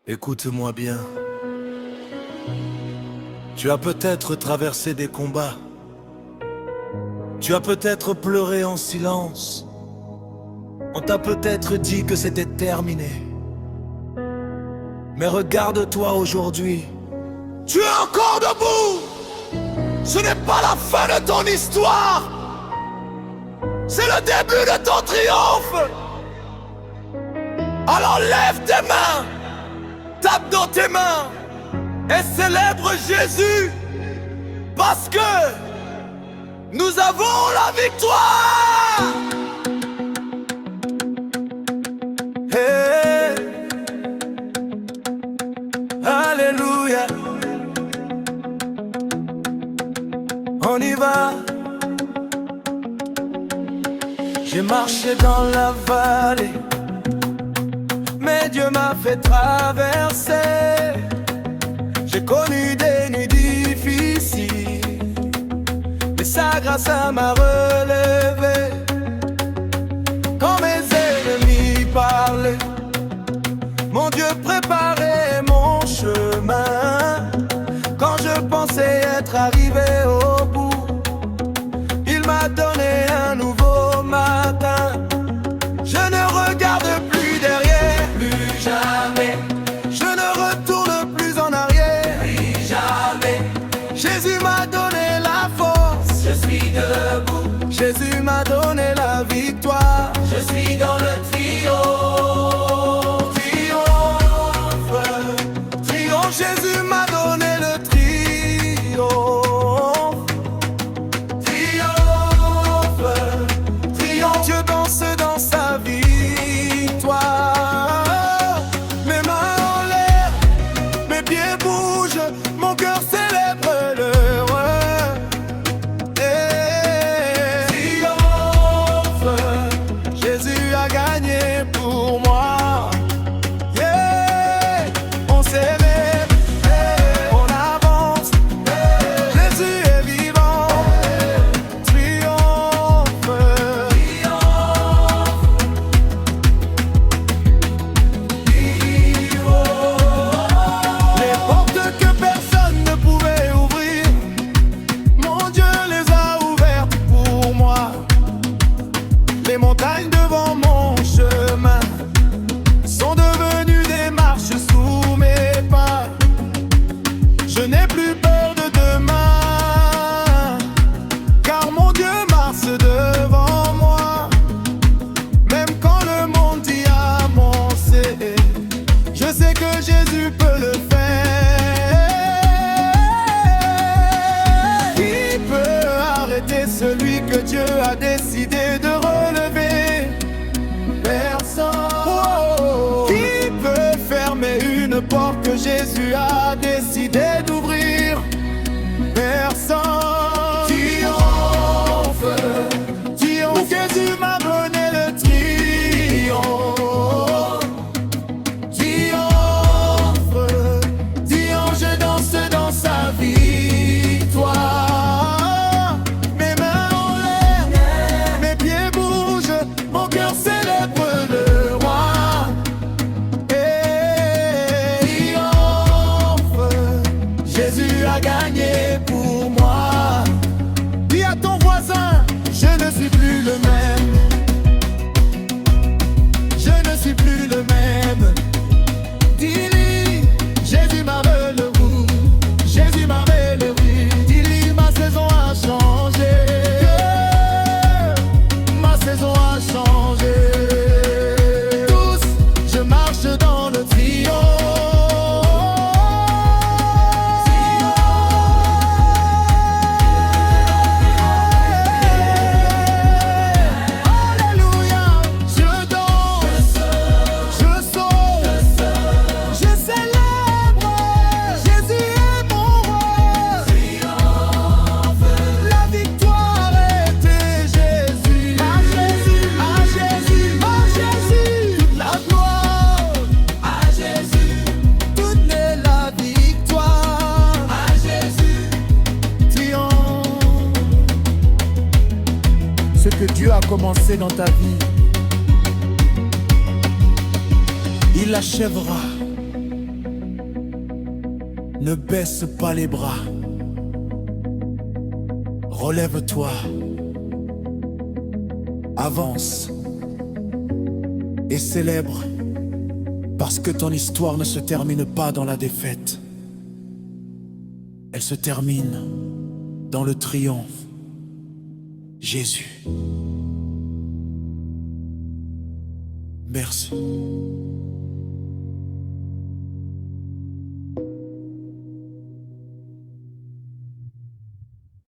Écoute-moi bien. Tu as peut-être traversé des combats. Tu as peut-être pleuré en silence. On t'a peut-être dit que c'était terminé. Mais regarde-toi aujourd'hui. Tu es encore debout. Ce n'est pas la fin de ton histoire. C'est le début de ton triomphe. Alors lève tes mains. Tape dans tes mains et célèbre Jésus, parce que nous avons la victoire. Hey, alléluia. On y va. J'ai marché dans la vallée, mais Dieu m'a fait traverser. J'ai connu des nuits difficiles, mais sa grâce m'a relevé. Quand mes ennemis parlaient, mon Dieu préparait mon chemin. Quand je pensais être arrivé au bout, il m'a donné un nouveau matin. Je ne regarde plus derrière, plus jamais. Je ne retourne plus en arrière, plus jamais. Jésus m'a donné la force, je suis debout. Jésus m'a donné la victoire, je suis dans le triomphe. Triomphe, triomphe. Jésus m'a donné le triomphe. Triomphe, triomphe. Dieu danse dans sa victoire. Mes mains en l'air, mes pieds bougent, mon cœur célèbre le roi. Triomphe, Jésus a gagné pour moi. Yeah, on s'élève, on avance, Jésus est vivant. Triomphe, les portes que personne ne pouvait ouvrir, mon Dieu les a ouvertes pour moi. Les montagnes devant mon chemin sont devenues des marches sous mes pas. Je n'ai plus peur de demain, car mon Dieu marche devant moi. Même quand le monde dit avancer, je sais que Jésus peut le faire. Qui peut arrêter celui que Dieu a décidé de relever? Personne. Qui peut fermer une porte que Jésus a décidé d'ouvrir? Personne. Triomphe, triomphe. Jésus m'a donné le triomphe. Triomphe, triomphe. Je danse dans sa victoire. Mes mains en l'air, mes pieds bougent, mon cœur célèbre le roi. Triomphe, Jésus a gagné pour moi. Dis à ton voisin, je ne suis plus le même. Je ne suis plus le même. Dis-lui, Jésus m'a relevé. Jésus m'a relevé. Dis-lui, ma saison a changé. Ma saison a changé. Tous, je marche dans le triomphe. Alléluia, je danse, je saute, je célèbre. Jésus est mon roi. La victoire était Jésus. À Jésus, à Jésus, à Jésus. Toute la gloire à Jésus. Toute est la victoire à Jésus. Triomphe. Ce que Dieu a commencé dans ta vie, il l'achèvera. Ne baisse pas les bras. Relève-toi. Avance. Et célèbre. Parce que ton histoire ne se termine pas dans la défaite. Elle se termine dans le triomphe. Jésus. Merci.